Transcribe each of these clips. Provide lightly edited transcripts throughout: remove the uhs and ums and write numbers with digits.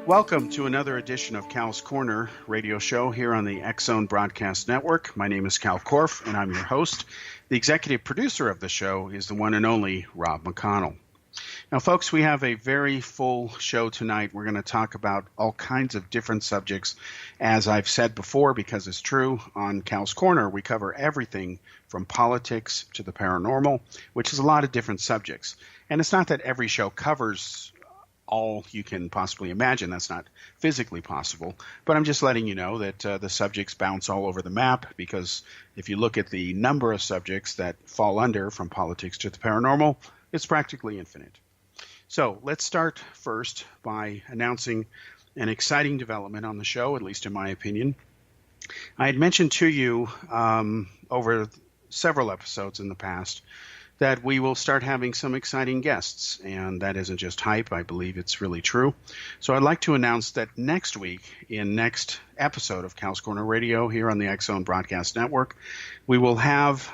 Welcome to another edition of Cal's Corner radio show here on the X-Zone Broadcast Network. My name is Cal Korff, and I'm your host. The executive producer of the show is the one and only Rob McConnell. Now, folks, we have a very full show tonight. We're going to talk about all kinds of different subjects. As I've said before, because it's true, on Cal's Corner, we cover everything from politics to the paranormal, which is a lot of different subjects. And it's not that every show covers all you can possibly imagine. That's not physically possible. But I'm just letting you know that the subjects bounce all over the map, because if you look at the number of subjects that fall under from politics to the paranormal, it's practically infinite. So let's start first by announcing an exciting development on the show, at least in my opinion. I had mentioned to you over several episodes in the past that we will start having some exciting guests, and that isn't just hype. I believe it's really true. So I'd like to announce that next week, in next episode of Cal's Corner Radio here on the X-Zone Broadcast Network, we will have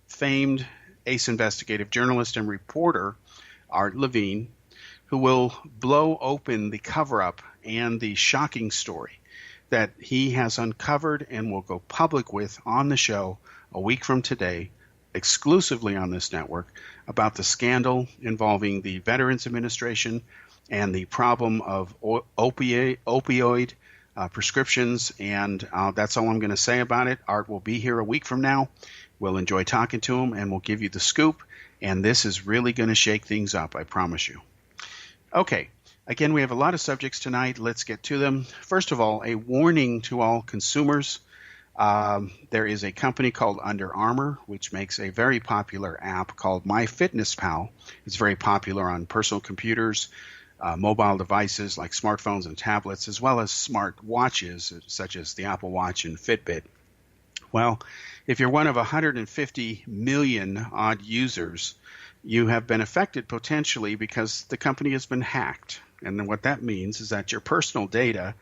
famed ace investigative journalist and reporter Art Levine, who will blow open the cover-up and the shocking story that he has uncovered and will go public with on the show a week from today, exclusively on this network, about the scandal involving the Veterans Administration and the problem of opioid prescriptions. And that's all I'm going to say about it. Art will be here a week from now. We'll enjoy talking to him, and we'll give you the scoop. And this is really going to shake things up, I promise you. Okay, again, we have a lot of subjects tonight. Let's get to them. First of all, a warning to all consumers. There is a company called Under Armour, which makes a very popular app called MyFitnessPal. It's very popular on personal computers, mobile devices like smartphones and tablets, as well as smart watches such as the Apple Watch and Fitbit. Well, if you're one of 150 million odd users, you have been affected potentially because the company has been hacked. And what that means is that your personal data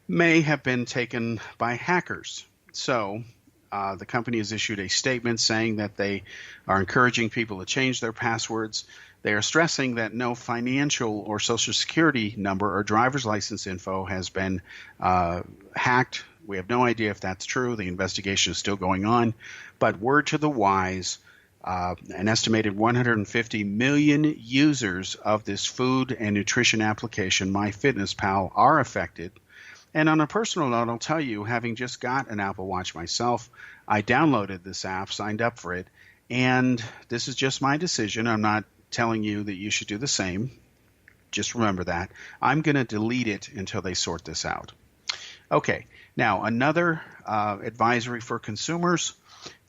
may have been taken by hackers. So the company has issued a statement saying that they are encouraging people to change their passwords. They are stressing that no financial or social security number or driver's license info has been hacked. We have no idea if that's true. The investigation is still going on. But word to the wise, an estimated 150 million users of this food and nutrition application, MyFitnessPal, are affected. And on a personal note, I'll tell you, having just got an Apple Watch myself, I downloaded this app, signed up for it, and this is just my decision. I'm not telling you that you should do the same. Just remember that. I'm going to delete it until they sort this out. Okay, now another advisory for consumers.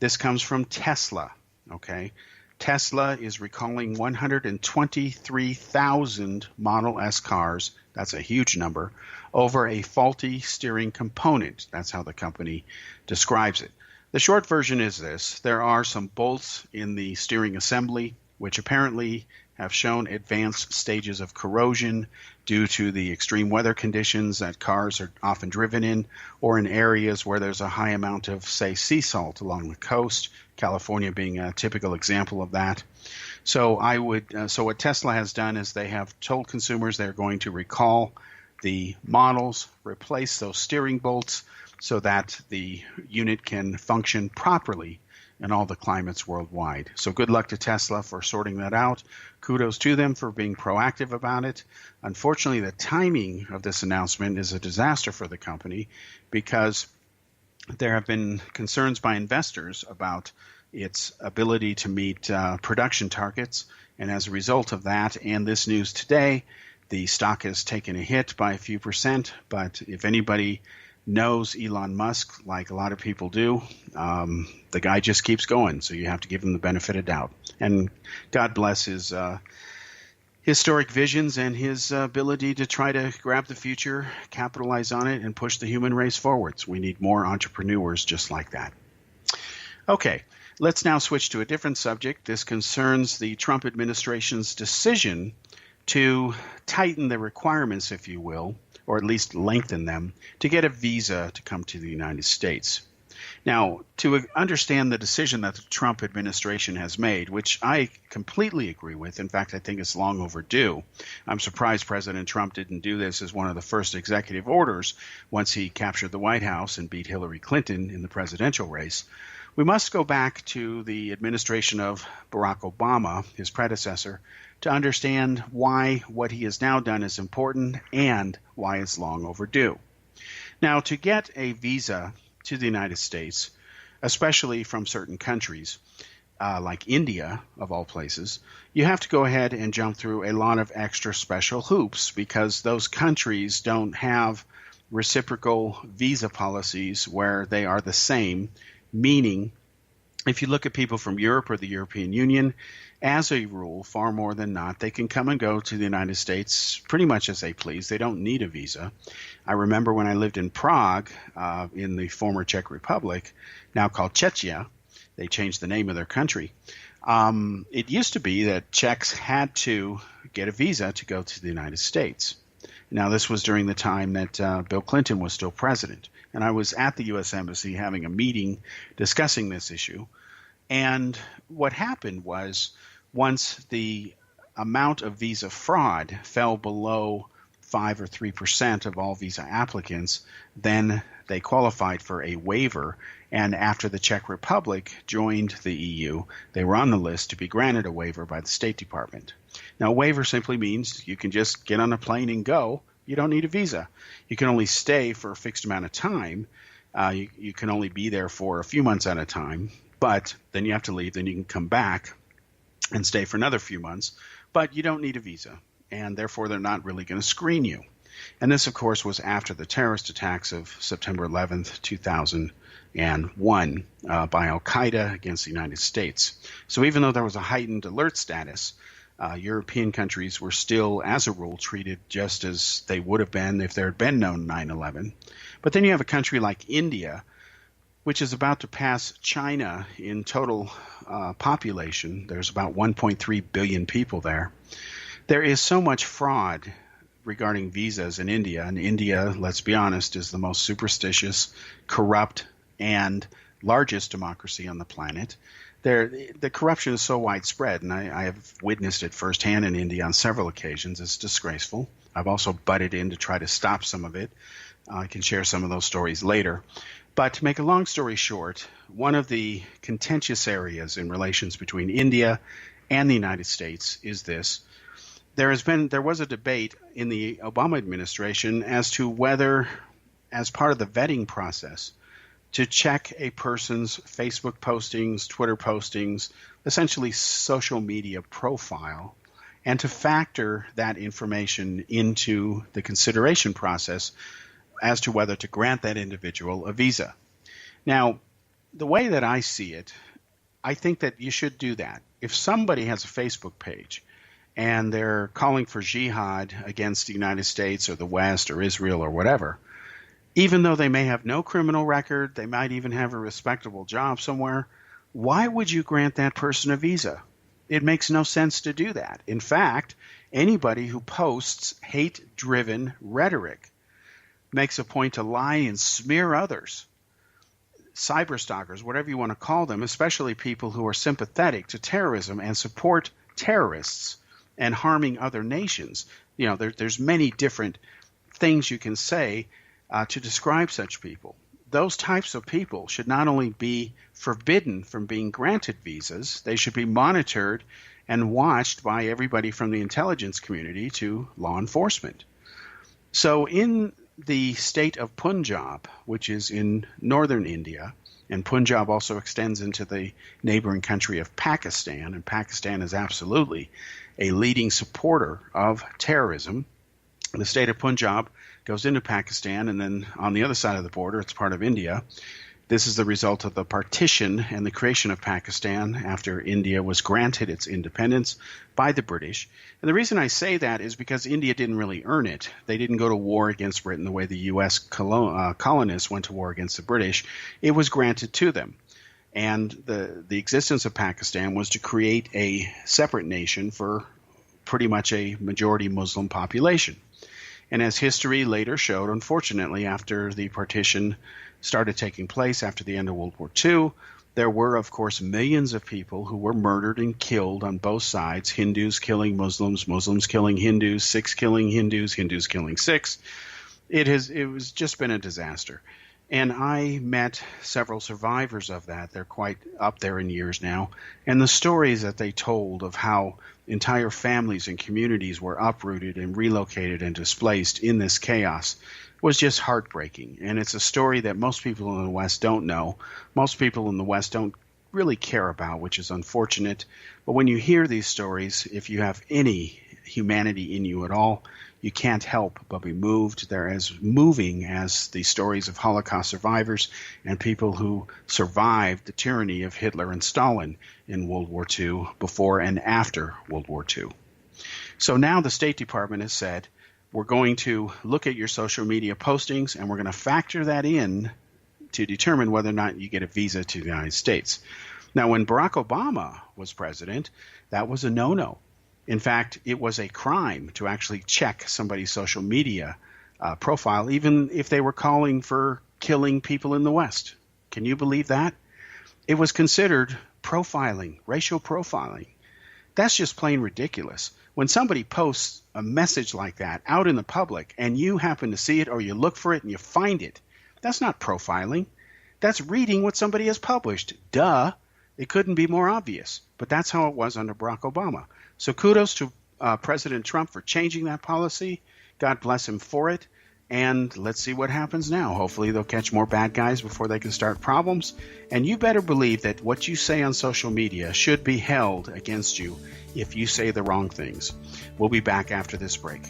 This comes from Tesla, okay? Tesla is recalling 123,000 Model S cars, that's a huge number, over a faulty steering component. That's how the company describes it. The short version is this. There are some bolts in the steering assembly which apparently have shown advanced stages of corrosion due to the extreme weather conditions that cars are often driven in, or in areas where there's a high amount of, say, sea salt along the coast, California being a typical example of that. So what Tesla has done is they have told consumers they're going to recall the models, replace those steering bolts so that the unit can function properly in all the climates worldwide. So good luck to Tesla for sorting that out. Kudos to them for being proactive about it. Unfortunately, the timing of this announcement is a disaster for the company because there have been concerns by investors about its ability to meet production targets. And as a result of that and this news today, the stock has taken a hit by a few percent. But if anybody knows Elon Musk, like a lot of people do, the guy just keeps going. So you have to give him the benefit of doubt. And God bless his historic visions and his ability to try to grab the future, capitalize on it, and push the human race forwards. We need more entrepreneurs just like that. Okay, let's now switch to a different subject. This concerns the Trump administration's decision to tighten the requirements, if you will, or at least lengthen them, to get a visa to come to the United States. Now, to understand the decision that the Trump administration has made, which I completely agree with, in fact, I think it's long overdue. I'm surprised President Trump didn't do this as one of the first executive orders once he captured the White House and beat Hillary Clinton in the presidential race. We must go back to the administration of Barack Obama, his predecessor, to understand why what he has now done is important and why it's long overdue. Now, to get a visa to the United States, especially from certain countries, like India, of all places, you have to go ahead and jump through a lot of extra special hoops because those countries don't have reciprocal visa policies where they are the same, meaning if you look at people from Europe or the European Union, as a rule, far more than not, they can come and go to the United States pretty much as they please. They don't need a visa. I remember when I lived in Prague, in the former Czech Republic, now called Czechia. They changed the name of their country. It used to be that Czechs had to get a visa to go to the United States. Now, this was during the time that Bill Clinton was still president. And I was at the U.S. Embassy having a meeting discussing this issue. And what happened was once the amount of visa fraud fell below 5 or 3% of all visa applicants, then they qualified for a waiver. And after the Czech Republic joined the EU, they were on the list to be granted a waiver by the State Department. Now, a waiver simply means you can just get on a plane and go. You don't need a visa. You can only stay for a fixed amount of time. You can only be there for a few months at a time, but then you have to leave. Then you can come back and stay for another few months, but you don't need a visa, and therefore they're not really going to screen you. And this, of course, was after the terrorist attacks of September 11th, 2001 by al-Qaeda against the United States. So even though there was a heightened alert status, European countries were still, as a rule, treated just as they would have been if there had been no 9/11. But then you have a country like India, which is about to pass China in total population. There's about 1.3 billion people there. There is so much fraud regarding visas in India, and India, let's be honest, is the most superstitious, corrupt, and largest democracy on the planet. The corruption is so widespread, and I have witnessed it firsthand in India on several occasions. It's disgraceful. I've also butted in to try to stop some of it. I can share some of those stories later. But to make a long story short, one of the contentious areas in relations between India and the United States is this. There was a debate in the Obama administration as to whether, as part of the vetting process, to check a person's Facebook postings, Twitter postings, essentially social media profile, and to factor that information into the consideration process as to whether to grant that individual a visa. Now, the way that I see it, I think that you should do that. If somebody has a Facebook page and they're calling for jihad against the United States or the West or Israel or whatever, even though they may have no criminal record, they might even have a respectable job somewhere, why would you grant that person a visa? It makes no sense to do that. In fact, anybody who posts hate-driven rhetoric makes a point to lie and smear others, cyberstalkers, whatever you want to call them, especially people who are sympathetic to terrorism and support terrorists and harming other nations. You know, there's many different things you can say to describe such people. Those types of people should not only be forbidden from being granted visas, they should be monitored and watched by everybody from the intelligence community to law enforcement. So in the state of Punjab, which is in northern India, and Punjab also extends into the neighboring country of Pakistan, and Pakistan is absolutely a leading supporter of terrorism. The state of Punjab goes into Pakistan, and then on the other side of the border, it's part of India. This is the result of the partition and the creation of Pakistan after India was granted its independence by the British. And the reason I say that is because India didn't really earn it. They didn't go to war against Britain the way the U.S. colonists went to war against the British. It was granted to them. And the existence of Pakistan was to create a separate nation for pretty much a majority Muslim population. And as history later showed, unfortunately, after the partition started taking place after the end of World War II, there were, of course, millions of people who were murdered and killed on both sides, Hindus killing Muslims, Muslims killing Hindus, Sikhs killing Hindus, Hindus killing Sikhs. It was just been a disaster. And I met several survivors of that. They're quite up there in years now. And the stories that they told of how entire families and communities were uprooted and relocated and displaced in this chaos was just heartbreaking. And it's a story that most people in the West don't know. Most people in the West don't really care about, which is unfortunate. But when you hear these stories, if you have any humanity in you at all, you can't help but be moved. They're as moving as the stories of Holocaust survivors and people who survived the tyranny of Hitler and Stalin in World War II, before and after World War II. So now the State Department has said, we're going to look at your social media postings and we're going to factor that in to determine whether or not you get a visa to the United States. Now, when Barack Obama was president, that was a no-no. In fact, it was a crime to actually check somebody's social media profile, even if they were calling for killing people in the West. Can you believe that? It was considered profiling, racial profiling. That's just plain ridiculous. When somebody posts a message like that out in the public and you happen to see it or you look for it and you find it, that's not profiling. That's reading what somebody has published. Duh. It couldn't be more obvious. But that's how it was under Barack Obama. So kudos to President Trump for changing that policy. God bless him for it. And let's see what happens now. Hopefully they'll catch more bad guys before they can start problems. And you better believe that what you say on social media should be held against you if you say the wrong things. We'll be back after this break.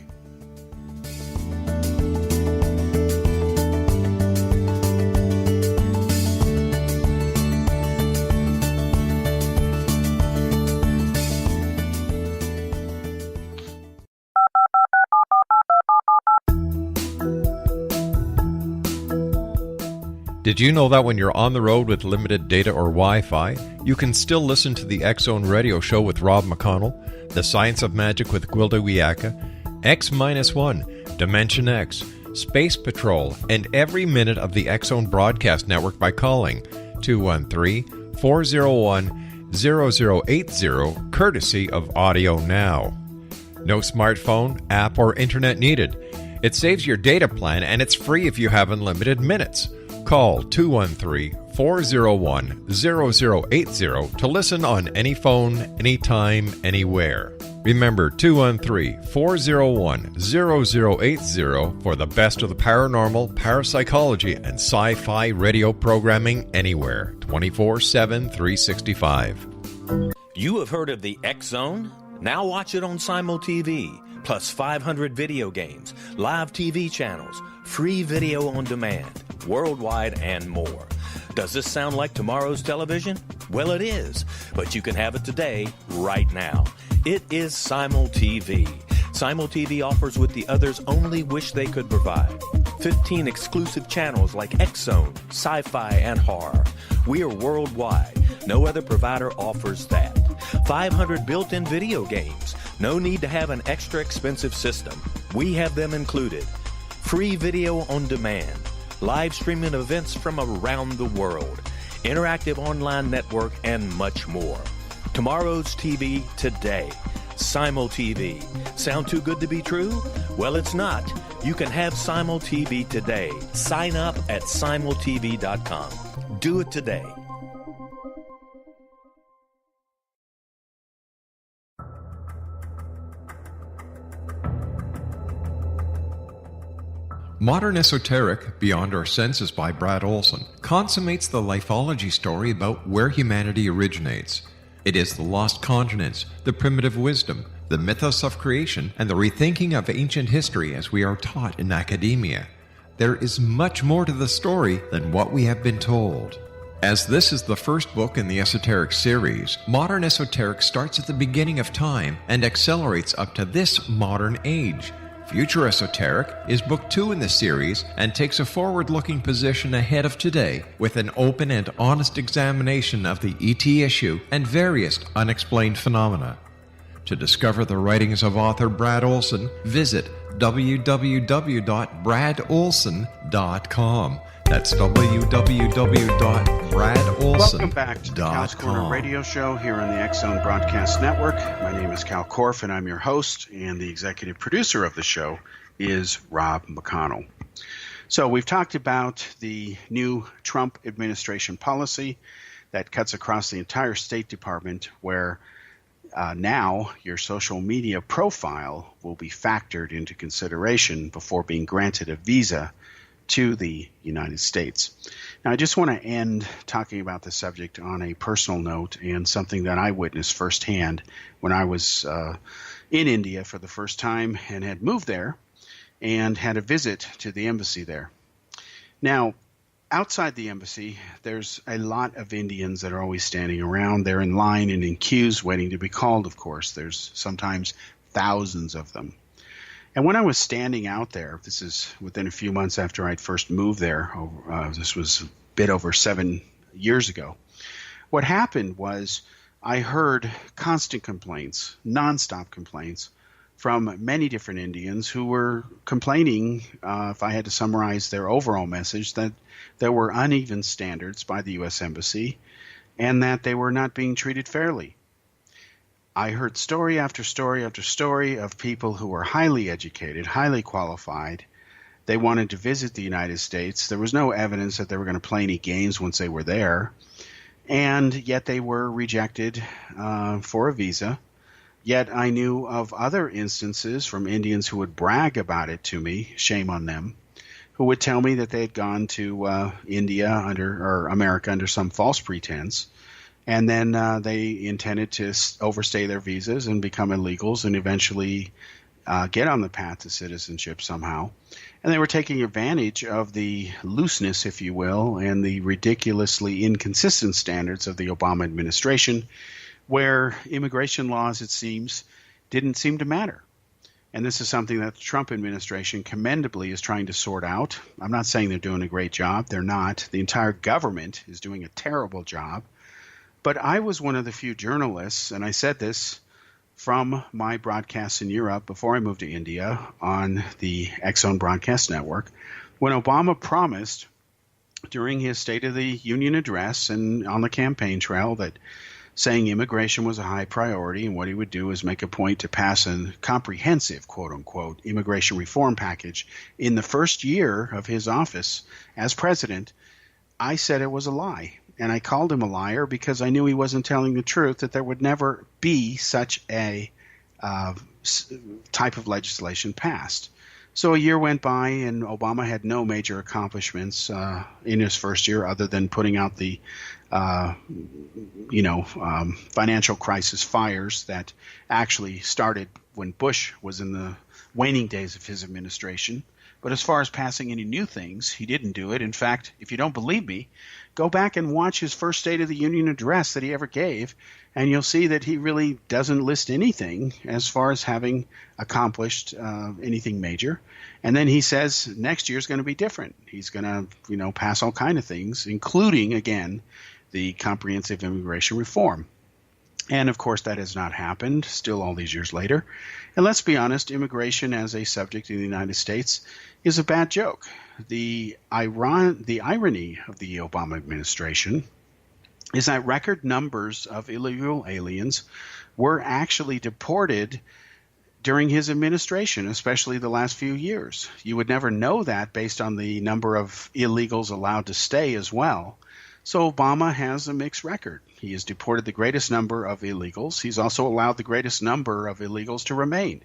Did you know that when you're on the road with limited data or Wi-Fi, you can still listen to the X-Zone Radio Show with Rob McConnell, The Science of Magic with Gwilda Wiyaka, X-1, Dimension X, Space Patrol, and every minute of the X-Zone Broadcast Network by calling 213-401-0080, courtesy of Audio Now. No smartphone, app, or internet needed. It saves your data plan and it's free if you have unlimited minutes. Call 213-401-0080 to listen on any phone, anytime, anywhere. Remember 213-401-0080 for the best of the paranormal, parapsychology, and sci-fi radio programming anywhere, 24/7, 365. You have heard of the X-Zone? Now watch it on Simul TV, plus 500 video games, live TV channels, free video on demand, worldwide, and more. Does this sound like tomorrow's television? Well, it is, but you can have it today, right now. It is Simul TV. Simul TV offers what the others only wish they could provide. 15 exclusive channels like X-Zone, Sci-Fi, and Horror. We are worldwide. No other provider offers that. 500 built-in video games. No need to have an extra expensive system. We have them included. Free video on demand. Live streaming events from around the world. Interactive online network, and much more. Tomorrow's TV today. Simul TV. Sound too good to be true? Well, it's not. You can have Simul TV today. Sign up at simultv.com. Do it today. Modern Esoteric, Beyond Our Senses by Brad Olson, consummates the lifology story about where humanity originates. It is the lost continents, the primitive wisdom, the mythos of creation, and the rethinking of ancient history as we are taught in academia. There is much more to the story than what we have been told. As this is the first book in the Esoteric series, Modern Esoteric starts at the beginning of time and accelerates up to this modern age. Future Esoteric is book 2 in the series and takes a forward-looking position ahead of today with an open and honest examination of the ET issue and various unexplained phenomena. To discover the writings of author Brad Olson, visit www.bradolson.com. That's www.bradolson.com. Welcome back to the Cal's Corner radio show here on the X Zone Broadcast Network. My name is Cal Korff, and I'm your host, and the executive producer of the show is Rob McConnell. So we've talked about the new Trump administration policy that cuts across the entire State Department, where now your social media profile will be factored into consideration before being granted a visa to the United States. Now, I just want to end talking about the subject on a personal note and something that I witnessed firsthand when I was in India for the first time and had moved there and had a visit to the embassy there. Now, outside the embassy, there's a lot of Indians that are always standing around. They're in line and in queues waiting to be called, of course. There's sometimes thousands of them. And when I was standing out there, this is within a few months after I'd first moved there, this was a bit over 7 years ago, what happened was I heard constant complaints, nonstop complaints, from many different Indians who were complaining, if I had to summarize their overall message, that there were uneven standards by the U.S. Embassy and that they were not being treated fairly. I heard story after story after story of people who were highly educated, highly qualified. They wanted to visit the United States. There was no evidence that they were going to play any games once they were there, and yet they were rejected for a visa. Yet I knew of other instances from Indians who would brag about it to me, shame on them, who would tell me that they had gone to India or America under some false pretense, and then they intended to overstay their visas and become illegals and eventually get on the path to citizenship somehow. And they were taking advantage of the looseness, if you will, and the ridiculously inconsistent standards of the Obama administration, where immigration laws, it seems, didn't seem to matter. And this is something that the Trump administration commendably is trying to sort out. I'm not saying they're doing a great job. They're not. The entire government is doing a terrible job. But I was one of the few journalists, and I said this from my broadcasts in Europe before I moved to India on the X Zone Broadcast Network, when Obama promised during his State of the Union address and on the campaign trail that saying immigration was a high priority and what he would do is make a point to pass a comprehensive, quote-unquote, immigration reform package in the first year of his office as president, I said it was a lie. And I called him a liar because I knew he wasn't telling the truth, that there would never be such a type of legislation passed. So a year went by, and Obama had no major accomplishments in his first year other than putting out the financial crisis fires that actually started when Bush was in the waning days of his administration. But as far as passing any new things, he didn't do it. In fact, if you don't believe me, go back and watch his first State of the Union address that he ever gave, and you'll see that he really doesn't list anything as far as having accomplished anything major. And then he says next year's going to be different. He's going to, pass all kind of things, including, again, the comprehensive immigration reform. And, of course, that has not happened still all these years later. And let's be honest, immigration as a subject in the United States is a bad joke. The irony of the Obama administration is that record numbers of illegal aliens were actually deported during his administration, especially the last few years. You would never know that based on the number of illegals allowed to stay as well. So Obama has a mixed record. He has deported the greatest number of illegals. He's also allowed the greatest number of illegals to remain.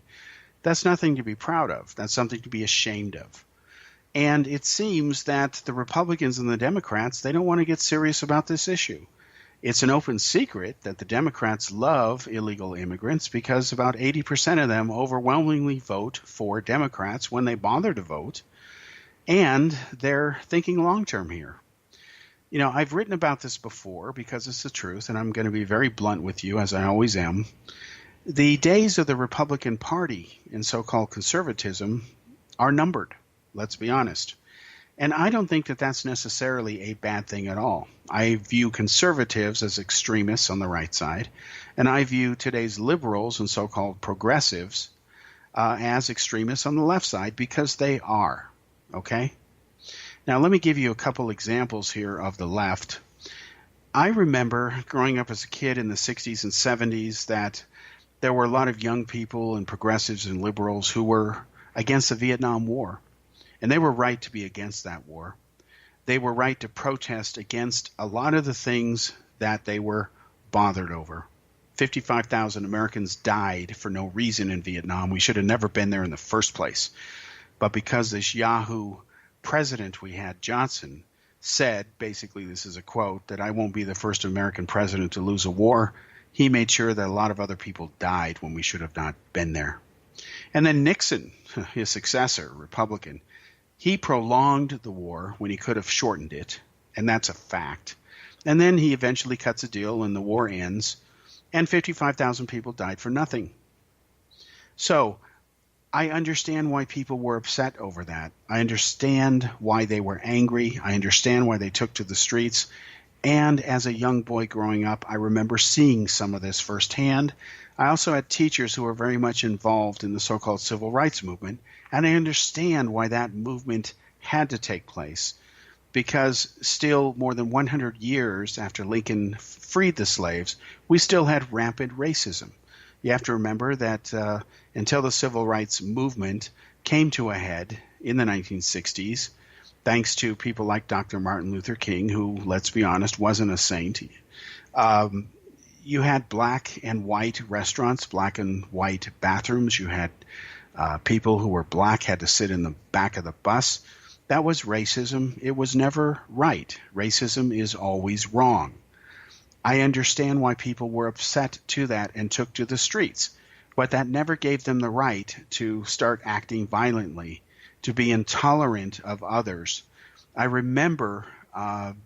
That's nothing to be proud of. That's something to be ashamed of. And it seems that the Republicans and the Democrats, they don't want to get serious about this issue. It's an open secret that the Democrats love illegal immigrants because about 80% of them overwhelmingly vote for Democrats when they bother to vote. And they're thinking long-term here. I've written about this before because it's the truth, and I'm going to be very blunt with you, as I always am. The days of the Republican Party and so-called conservatism are numbered, let's be honest. And I don't think that that's necessarily a bad thing at all. I view conservatives as extremists on the right side, and I view today's liberals and so-called progressives as extremists on the left side, because they are. Okay? Now, let me give you a couple examples here of the left. I remember growing up as a kid in the 60s and 70s that there were a lot of young people and progressives and liberals who were against the Vietnam War. And they were right to be against that war. They were right to protest against a lot of the things that they were bothered over. 55,000 Americans died for no reason in Vietnam. We should have never been there in the first place. But because this Yahoo president we had, Johnson, said, basically this is a quote, that I won't be the first American president to lose a war, he made sure that a lot of other people died when we should have not been there. And then Nixon, his successor, Republican, he prolonged the war when he could have shortened it, and that's a fact. And then he eventually cuts a deal and the war ends, and 55,000 people died for nothing. So I understand why people were upset over that. I understand why they were angry. I understand why they took to the streets. And as a young boy growing up, I remember seeing some of this firsthand. I also had teachers who were very much involved in the so-called civil rights movement, and I understand why that movement had to take place, because still more than 100 years after Lincoln freed the slaves, we still had rampant racism. You have to remember that until the civil rights movement came to a head in the 1960s, thanks to people like Dr. Martin Luther King, who, let's be honest, wasn't a saint, you had black and white restaurants, black and white bathrooms. You had people who were black had to sit in the back of the bus. That was racism. It was never right. Racism is always wrong. I understand why people were upset to that and took to the streets, but that never gave them the right to start acting violently, to be intolerant of others. I remember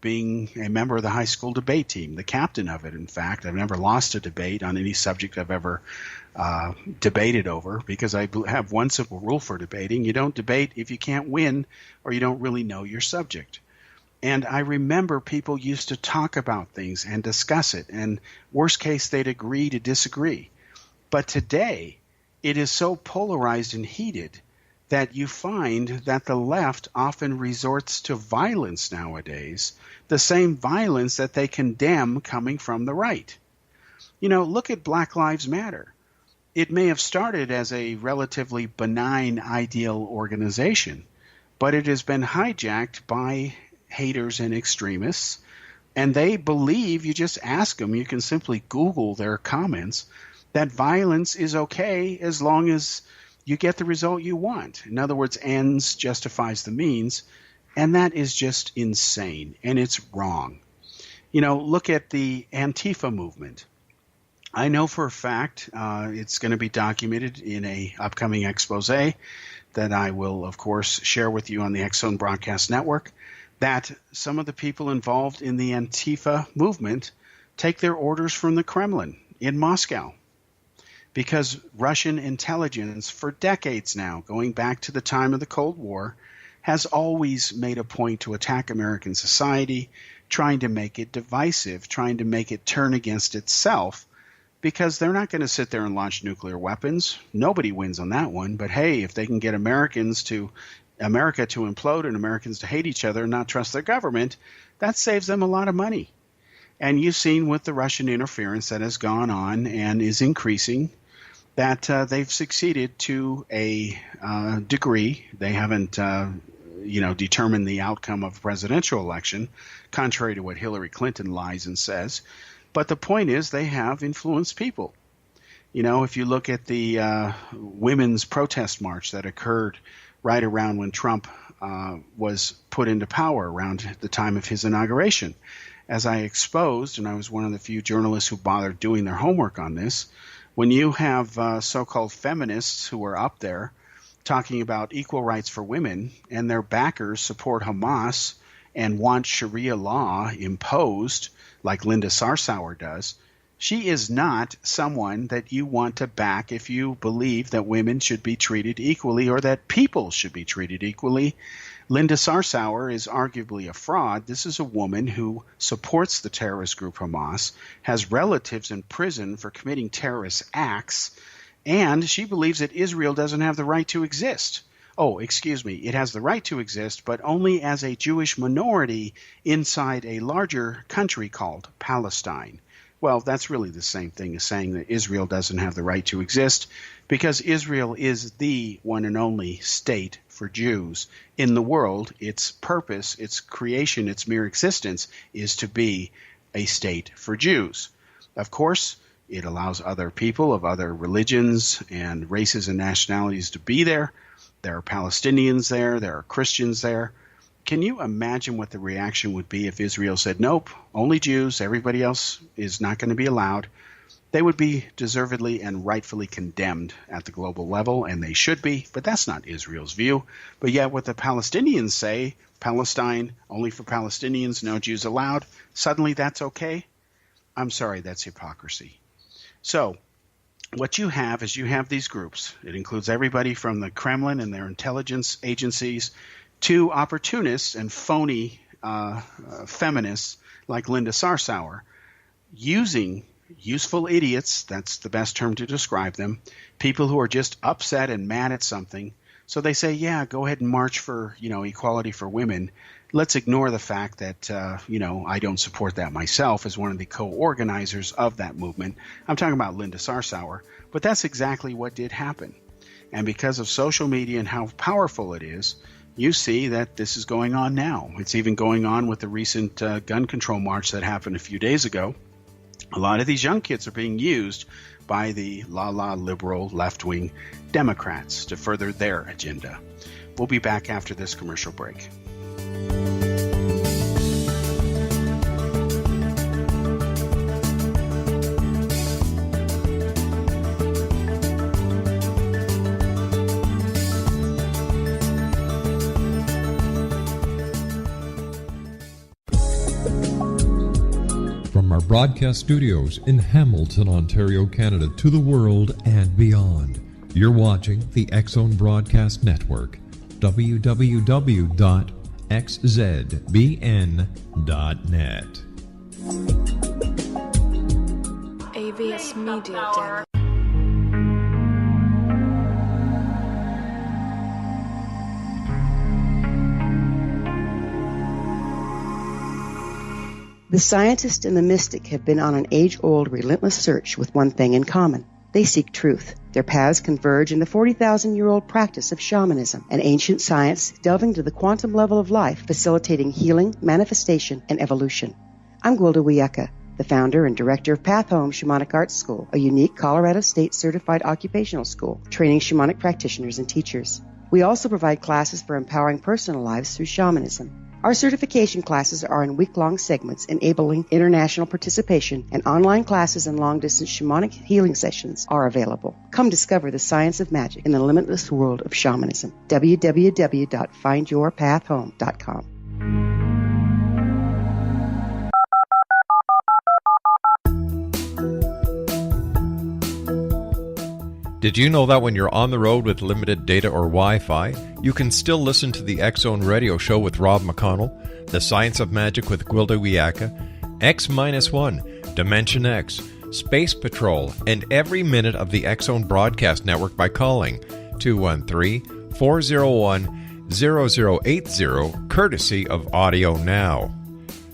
being a member of the high school debate team, the captain of it, in fact. I've never lost a debate on any subject I've ever debated over, because I have one simple rule for debating. You don't debate if you can't win or you don't really know your subject. And I remember people used to talk about things and discuss it, and worst case, they'd agree to disagree. But today, it is so polarized and heated that you find that the left often resorts to violence nowadays, the same violence that they condemn coming from the right. You know, look at Black Lives Matter. It may have started as a relatively benign, ideal organization, but it has been hijacked by haters and extremists, and they believe, you just ask them, you can simply Google their comments, that violence is okay as long as you get the result you want. In other words, ends justifies the means, and that is just insane, and it's wrong. You know, look at the Antifa movement. I know for a fact it's going to be documented in a upcoming expose that I will, of course, share with you on the X-Zone Broadcast Network, that some of the people involved in the Antifa movement take their orders from the Kremlin in Moscow, because Russian intelligence for decades now, going back to the time of the Cold War, has always made a point to attack American society, trying to make it divisive, trying to make it turn against itself, because they're not going to sit there and launch nuclear weapons. Nobody wins on that one. But hey, if they can get America to implode and Americans to hate each other and not trust their government, that saves them a lot of money. And you've seen with the Russian interference that has gone on and is increasing, that they've succeeded to a degree. They haven't determined the outcome of a presidential election, contrary to what Hillary Clinton lies and says. But the point is, they have influenced people. You know, if you look at the women's protest march that occurred right around when Trump was put into power, around the time of his inauguration, as I exposed, and I was one of the few journalists who bothered doing their homework on this, when you have so-called feminists who are up there talking about equal rights for women, and their backers support Hamas and want Sharia law imposed, like Linda Sarsour does, she is not someone that you want to back if you believe that women should be treated equally or that people should be treated equally. Linda Sarsour is arguably a fraud. This is a woman who supports the terrorist group Hamas, has relatives in prison for committing terrorist acts, And she believes that Israel doesn't have the right to exist. Oh, excuse me, it has the right to exist, but only as a Jewish minority inside a larger country called Palestine. Well, that's really the same thing as saying that Israel doesn't have the right to exist, because Israel is the one and only state for Jews in the world. Its purpose, its creation, its mere existence is to be a state for Jews. Of course, it allows other people of other religions and races and nationalities to be there. There are Palestinians there. There are Christians there. Can you imagine what the reaction would be if Israel said, nope, only Jews, everybody else is not going to be allowed? They would be deservedly and rightfully condemned at the global level, and they should be, but that's not Israel's view. But yet what the Palestinians say, Palestine, only for Palestinians, no Jews allowed, suddenly that's okay? I'm sorry, that's hypocrisy. So what you have is you have these groups. It includes everybody from the Kremlin and their intelligence agencies to opportunists and phony feminists like Linda Sarsour, using useful idiots, that's the best term to describe them, people who are just upset and mad at something. So they say, yeah, go ahead and march for, equality for women. Let's ignore the fact that, I don't support that myself as one of the co-organizers of that movement. I'm talking about Linda Sarsour. But that's exactly what did happen. And because of social media and how powerful it is, you see that this is going on now. It's even going on with the recent gun control march that happened a few days ago. A lot of these young kids are being used by the liberal left-wing Democrats to further their agenda. We'll be back after this commercial break. Broadcast studios in Hamilton, Ontario, Canada, to the world and beyond. You're watching the X-Zone Broadcast Network, www.xzbn.net. AVS Media Demo. The scientist and the mystic have been on an age-old, relentless search with one thing in common. They seek truth. Their paths converge in the 40,000-year-old practice of shamanism, an ancient science delving to the quantum level of life, facilitating healing, manifestation, and evolution. I'm Gwilda Wiyaka, the founder and director of Path Home Shamanic Arts School, a unique Colorado State-certified occupational school, training shamanic practitioners and teachers. We also provide classes for empowering personal lives through shamanism. Our certification classes are in week-long segments enabling international participation, and online classes and long-distance shamanic healing sessions are available. Come discover the science of magic in the limitless world of shamanism. www.findyourpathhome.com. Did you know that when you're on the road with limited data or Wi-Fi, you can still listen to the X-Zone Radio Show with Rob McConnell, The Science of Magic with Gwilda Wiyaka, X-1, Dimension X, Space Patrol, and every minute of the X-Zone Broadcast Network by calling 213-401-0080, courtesy of Audio Now.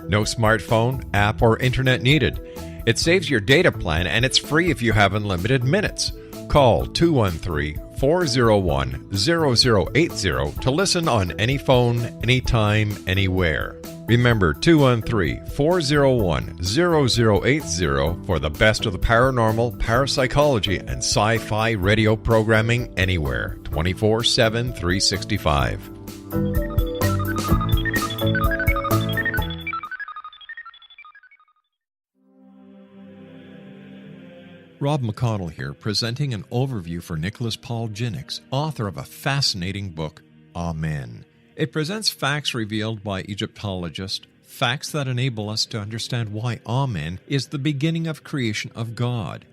No smartphone, app, or internet needed. It saves your data plan, and it's free if you have unlimited minutes. Call 213-401-0080 to listen on any phone, anytime, anywhere. Remember 213-401-0080 for the best of the paranormal, parapsychology, and sci-fi radio programming anywhere, 24/7, 365. Rob McConnell here, presenting an overview for Nicholas Paul Jennings, author of a fascinating book, Amen. It presents facts revealed by Egyptologists, facts that enable us to understand why Amen is the beginning of creation of God.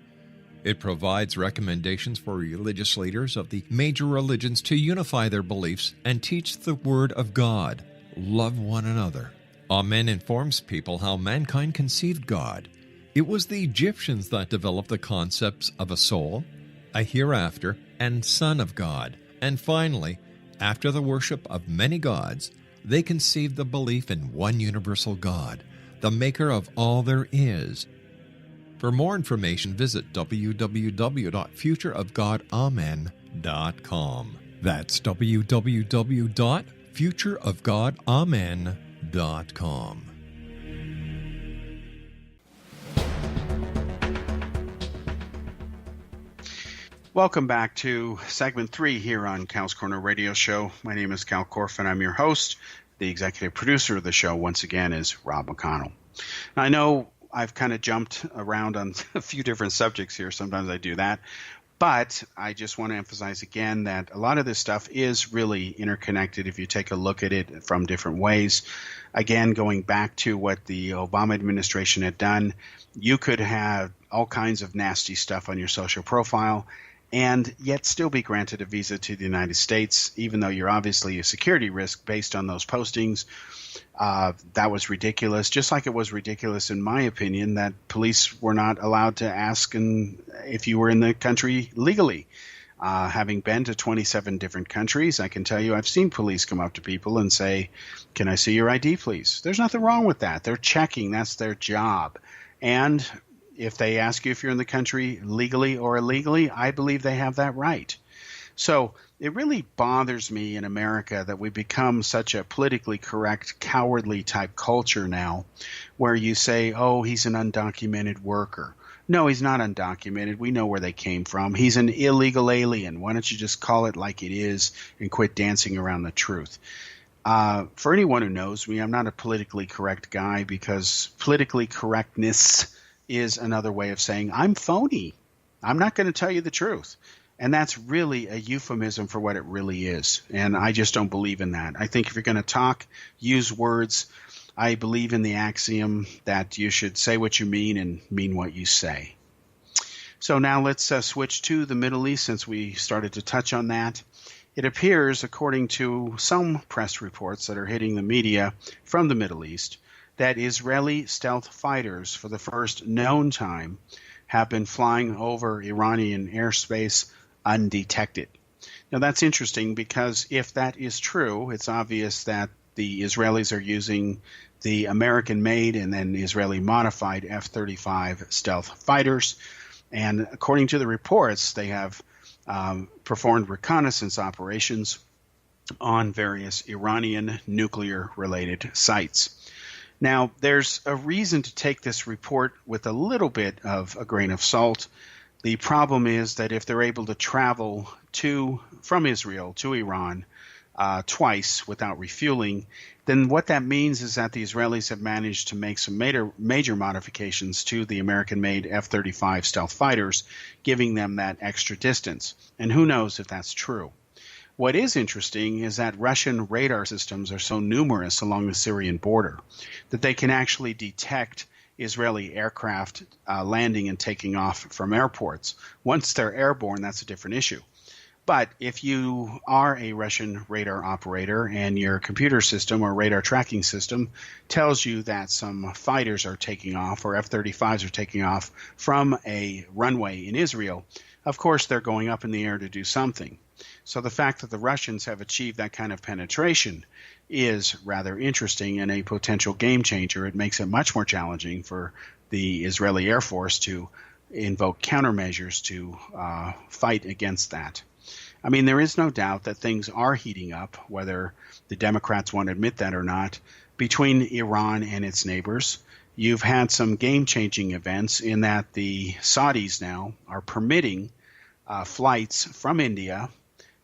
It provides recommendations for religious leaders of the major religions to unify their beliefs and teach the Word of God. Love one another. Amen informs people how mankind conceived God. It was the Egyptians that developed the concepts of a soul, a hereafter, and Son of God. And finally, after the worship of many gods, they conceived the belief in one universal God, the maker of all there is. For more information, visit www.futureofgodamen.com. That's www.futureofgodamen.com. Welcome back to segment 3 here on Cal's Corner Radio Show. My name is Cal Korff, and I'm your host. The executive producer of the show, once again, is Rob McConnell. Now, I know I've kind of jumped around on a few different subjects here. Sometimes I do that. But I just want to emphasize again that a lot of this stuff is really interconnected if you take a look at it from different ways. Again, going back to what the Obama administration had done, you could have all kinds of nasty stuff on your social profile and yet still be granted a visa to the United States, even though you're obviously a security risk based on those postings. That was ridiculous, just like it was ridiculous, in my opinion, that police were not allowed to ask if you were in the country legally. Having been to 27 different countries, I can tell you I've seen police come up to people and say, "Can I see your ID, please?" There's nothing wrong with that. They're checking. That's their job. And if they ask you if you're in the country legally or illegally, I believe they have that right. So it really bothers me in America that we become such a politically correct, cowardly type culture now, where you say, oh, he's an undocumented worker. No, he's not undocumented. We know where they came from. He's an illegal alien. Why don't you just call it like it is and quit dancing around the truth? For anyone who knows me, I'm not a politically correct guy, because politically correctness is another way of saying I'm phony. I'm not going to tell you the truth. And that's really a euphemism for what it really is. And I just don't believe in that. I think if you're going to talk, use words. I believe in the axiom that you should say what you mean and mean what you say. So now let's switch to the Middle East, since we started to touch on that. It appears, according to some press reports that are hitting the media from the Middle East, that Israeli stealth fighters, for the first known time, have been flying over Iranian airspace undetected. Now, that's interesting, because if that is true, it's obvious that the Israelis are using the American-made and then Israeli-modified F-35 stealth fighters. And according to the reports, they have performed reconnaissance operations on various Iranian nuclear-related sites. Now, there's a reason to take this report with a little bit of a grain of salt. The problem is that if they're able to travel from Israel to Iran twice without refueling, then what that means is that the Israelis have managed to make some major modifications to the American-made F-35 stealth fighters, giving them that extra distance. And who knows if that's true. What is interesting is that Russian radar systems are so numerous along the Syrian border that they can actually detect Israeli aircraft landing and taking off from airports. Once they're airborne, that's a different issue. But if you are a Russian radar operator and your computer system or radar tracking system tells you that some fighters are taking off, or F-35s are taking off from a runway in Israel, of course they're going up in the air to do something. So the fact that the Russians have achieved that kind of penetration is rather interesting and a potential game changer. It makes it much more challenging for the Israeli Air Force to invoke countermeasures to fight against that. I mean, there is no doubt that things are heating up, whether the Democrats want to admit that or not, between Iran and its neighbors. You've had some game-changing events in that the Saudis now are permitting flights from India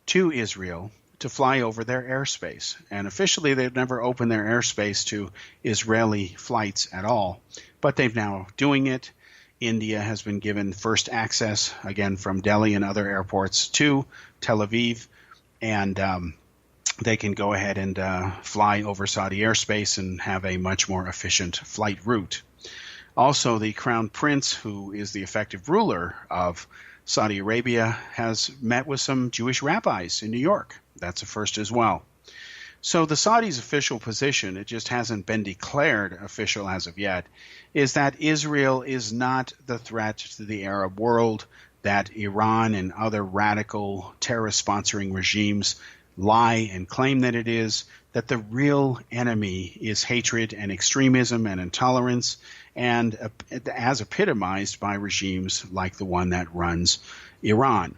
to Israel to fly over their airspace. And officially, they've never opened their airspace to Israeli flights at all, but they've now doing it. India has been given first access, again, from Delhi and other airports to Tel Aviv, and they can go ahead and fly over Saudi airspace and have a much more efficient flight route. Also, the Crown Prince, who is the effective ruler of Saudi Arabia, has met with some Jewish rabbis in New York. That's a first as well. So the Saudis' official position, it just hasn't been declared official as of yet, is that Israel is not the threat to the Arab world, that Iran and other radical terrorist-sponsoring regimes lie and claim that it is, that the real enemy is hatred and extremism and intolerance, and as epitomized by regimes like the one that runs Iran.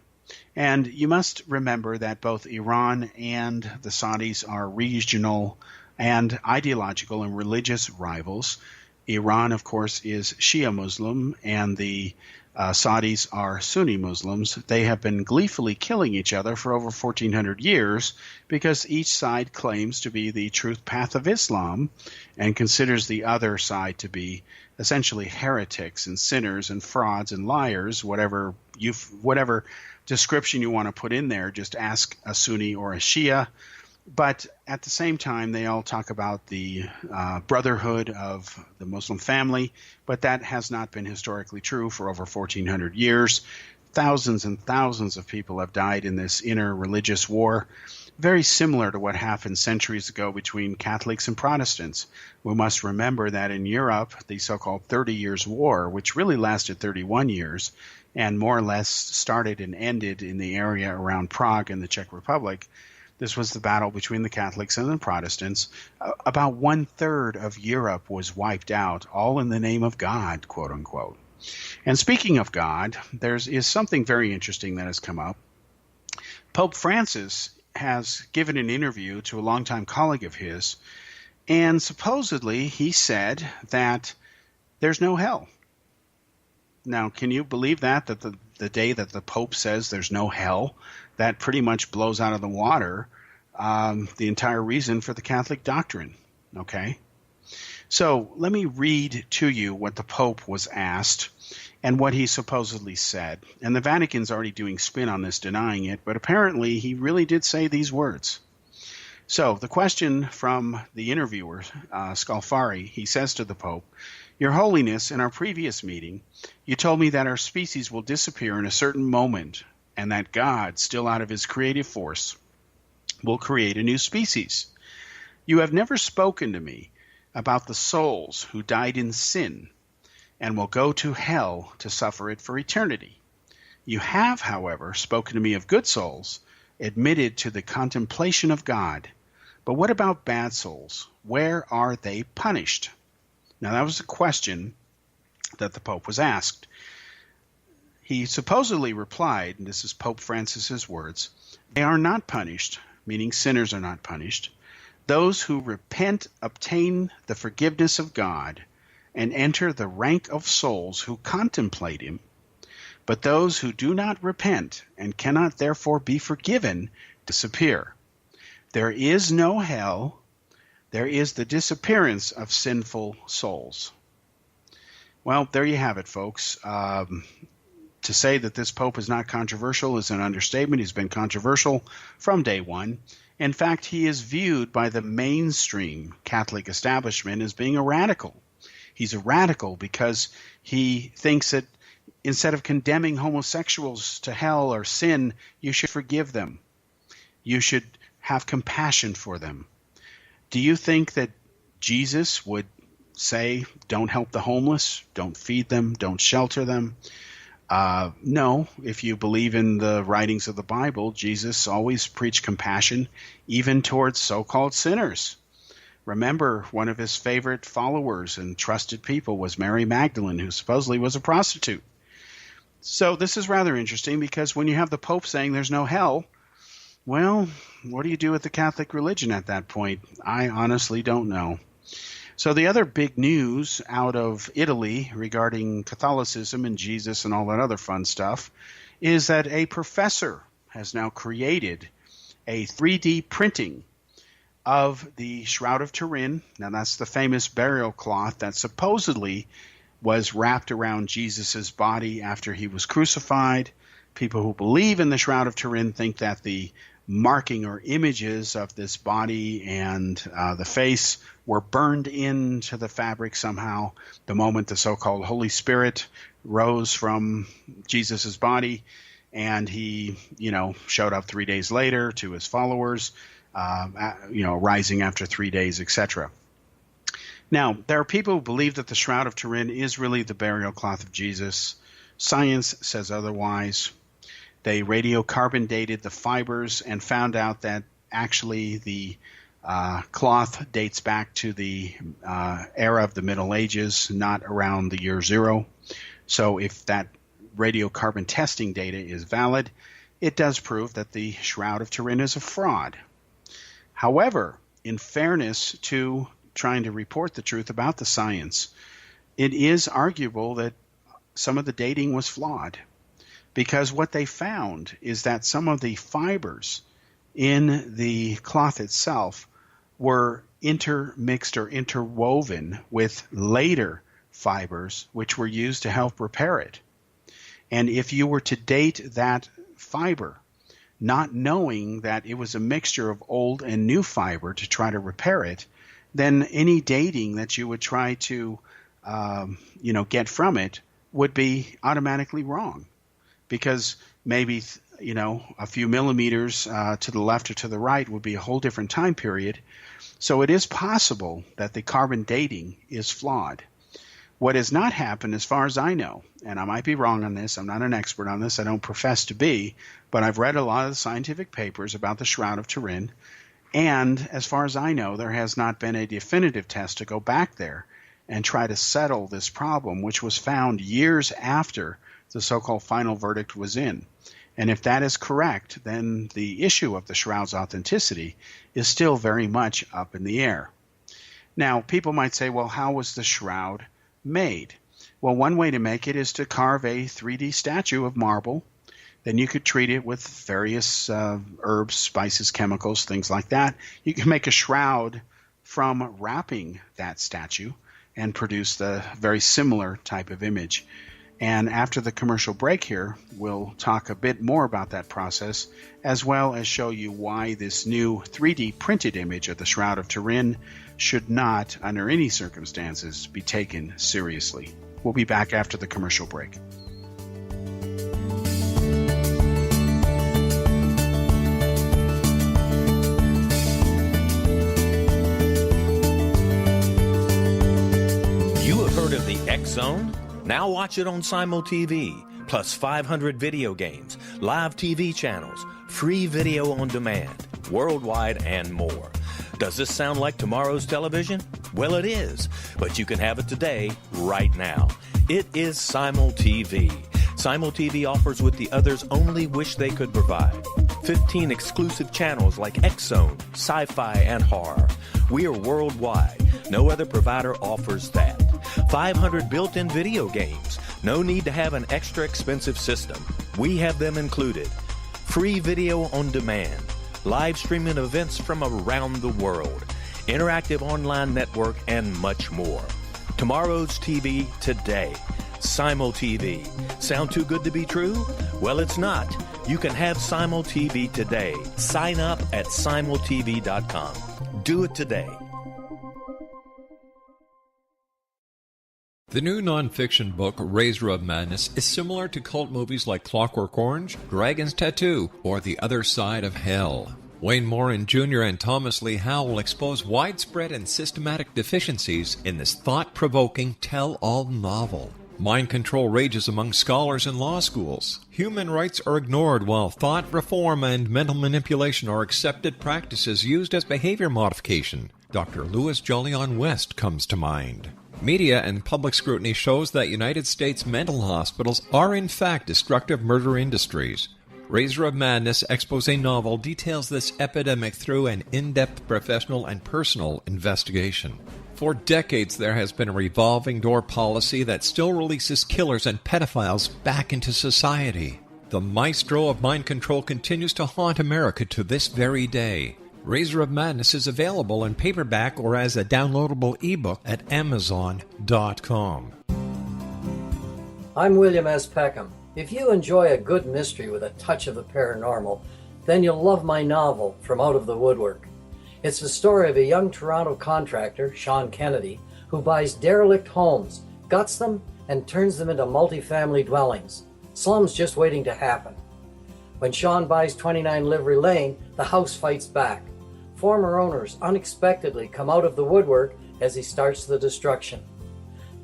And you must remember that both Iran and the Saudis are regional and ideological and religious rivals. Iran, of course, is Shia Muslim, and the Saudis are Sunni Muslims. They have been gleefully killing each other for over 1,400 years because each side claims to be the truth path of Islam and considers the other side to be essentially heretics and sinners and frauds and liars, whatever description you want to put in there. Just ask a Sunni or a Shia. But at the same time, they all talk about the brotherhood of the Muslim family, but that has not been historically true for over 1,400 years. Thousands and thousands of people have died in this inter-religious war, very similar to what happened centuries ago between Catholics and Protestants. We must remember that in Europe, the so-called 30 Years' War, which really lasted 31 years, and more or less started and ended in the area around Prague and the Czech Republic, this was the battle between the Catholics and the Protestants. About 1/3 of Europe was wiped out, all in the name of God, quote unquote. And speaking of God, there is something very interesting that has come up. Pope Francis has given an interview to a longtime colleague of his, and supposedly he said that there's no hell. Now, can you believe that the day that the Pope says there's no hell, that pretty much blows out of the water the entire reason for the Catholic doctrine, okay? So let me read to you what the Pope was asked and what he supposedly said. And the Vatican's already doing spin on this, denying it, but apparently he really did say these words. So the question from the interviewer, Scalfari, he says to the Pope, "Your Holiness, in our previous meeting, you told me that our species will disappear in a certain moment and that God, still out of his creative force, will create a new species. You have never spoken to me about the souls who died in sin and will go to hell to suffer it for eternity. You have, however, spoken to me of good souls, admitted to the contemplation of God. But what about bad souls? Where are they punished?" Now, that was a question that the Pope was asked. He supposedly replied, and this is Pope Francis's words, "They are not punished," meaning sinners are not punished. "Those who repent obtain the forgiveness of God and enter the rank of souls who contemplate him. But those who do not repent and cannot therefore be forgiven disappear. There is no hell. There is the disappearance of sinful souls." Well, there you have it, folks. To say that this Pope is not controversial is an understatement. He's been controversial from day one. In fact, he is viewed by the mainstream Catholic establishment as being a radical. He's a radical because he thinks that instead of condemning homosexuals to hell or sin, you should forgive them. You should have compassion for them. Do you think that Jesus would say, don't help the homeless, don't feed them, don't shelter them? No, if you believe in the writings of the Bible, Jesus always preached compassion, even towards so-called sinners. Remember, one of his favorite followers and trusted people was Mary Magdalene, who supposedly was a prostitute. So this is rather interesting because when you have the Pope saying there's no hell, well, what do you do with the Catholic religion at that point? I honestly don't know. So the other big news out of Italy regarding Catholicism and Jesus and all that other fun stuff is that a professor has now created a 3D printing of the Shroud of Turin. Now that's the famous burial cloth that supposedly was wrapped around Jesus's body after he was crucified. People who believe in the Shroud of Turin think that the marking or images of this body and the face were burned into the fabric somehow the moment the so-called Holy Spirit rose from Jesus's body, and he, showed up 3 days later to his followers, rising after 3 days, etc. Now, there are people who believe that the Shroud of Turin is really the burial cloth of Jesus. Science says otherwise. They radiocarbon dated the fibers and found out that actually the cloth dates back to the era of the Middle Ages, not around the year 0. So if that radiocarbon testing data is valid, it does prove that the Shroud of Turin is a fraud. However, in fairness to trying to report the truth about the science, it is arguable that some of the dating was flawed, because what they found is that some of the fibers in the cloth itself were intermixed or interwoven with later fibers which were used to help repair it. And if you were to date that fiber, not knowing that it was a mixture of old and new fiber to try to repair it, then any dating that you would try to get from it would be automatically wrong, because maybe a few millimeters to the left or to the right would be a whole different time period. So it is possible that the carbon dating is flawed. What has not happened, as far as I know, and I might be wrong on this, I'm not an expert on this, I don't profess to be, but I've read a lot of the scientific papers about the Shroud of Turin, and as far as I know, there has not been a definitive test to go back there and try to settle this problem, which was found years after the so-called final verdict was in. And if that is correct, then the issue of the shroud's authenticity is still very much up in the air. Now, people might say, well, how was the shroud made? Well, one way to make it is to carve a 3D statue of marble. Then you could treat it with various herbs, spices, chemicals, things like that. You can make a shroud from wrapping that statue and produce the very similar type of image. And after the commercial break here, we'll talk a bit more about that process, as well as show you why this new 3D printed image of the Shroud of Turin should not, under any circumstances, be taken seriously. We'll be back after the commercial break. You have heard of the X-Zone? Now watch it on Simul TV, plus 500 video games, live TV channels, free video on demand, worldwide, and more. Does this sound like tomorrow's television? Well, it is, but you can have it today, right now. It is Simul TV. Simul TV offers what the others only wish they could provide. 15 exclusive channels like X-Zone, Sci-Fi, and Horror. We are worldwide. No other provider offers that. 500 built-in video games. No need to have an extra expensive system. We have them included. Free video on demand. Live streaming events from around the world. Interactive online network, and much more. Tomorrow's TV today. Simul TV. Sound too good to be true? Well, it's not. You can have Simul TV today. Sign up at simultv.com. Do it today. The new nonfiction book, Razor of Madness, is similar to cult movies like Clockwork Orange, Dragon's Tattoo, or The Other Side of Hell. Wayne Morin Jr. and Thomas Lee Howe will expose widespread and systematic deficiencies in this thought-provoking tell-all novel. Mind control rages among scholars in law schools. Human rights are ignored while thought reform and mental manipulation are accepted practices used as behavior modification. Dr. Louis Jolyon West comes to mind. Media and public scrutiny shows that United States mental hospitals are in fact destructive murder industries. Razor of Madness expose novel details this epidemic through an in-depth professional and personal investigation. For decades, there has been a revolving door policy that still releases killers and pedophiles back into society. The maestro of mind control continues to haunt America to this very day. Razor of Madness is available in paperback or as a downloadable ebook at Amazon.com. I'm William S. Peckham. If you enjoy a good mystery with a touch of the paranormal, then you'll love my novel, From Out of the Woodwork. It's the story of a young Toronto contractor, Sean Kennedy, who buys derelict homes, guts them, and turns them into multi-family dwellings. Slums just waiting to happen. When Sean buys 29 Livery Lane, the house fights back. Former owners unexpectedly come out of the woodwork as he starts the destruction.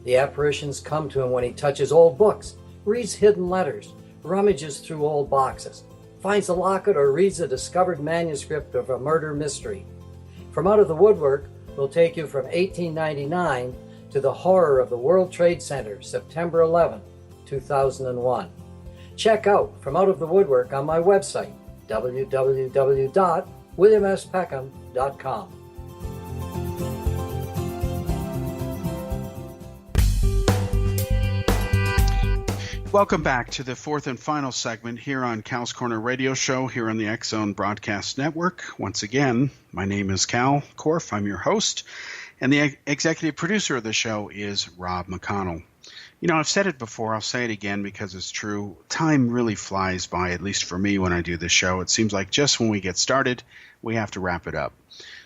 The apparitions come to him when he touches old books, reads hidden letters, rummages through old boxes, finds a locket, or reads a discovered manuscript of a murder mystery. From Out of the Woodwork will take you from 1899 to the horror of the World Trade Center, September 11, 2001. Check out From Out of the Woodwork on my website, www.williamspeckham.com. Welcome back to the fourth and final segment here on Cal's Corner Radio Show here on the X-Zone Broadcast Network. Once again, my name is Cal Korff. I'm your host, and the executive producer of the show is Rob McConnell. You know, I've said it before. I'll say it again because it's true. Time really flies by, at least for me when I do this show. It seems like just when we get started, we have to wrap it up.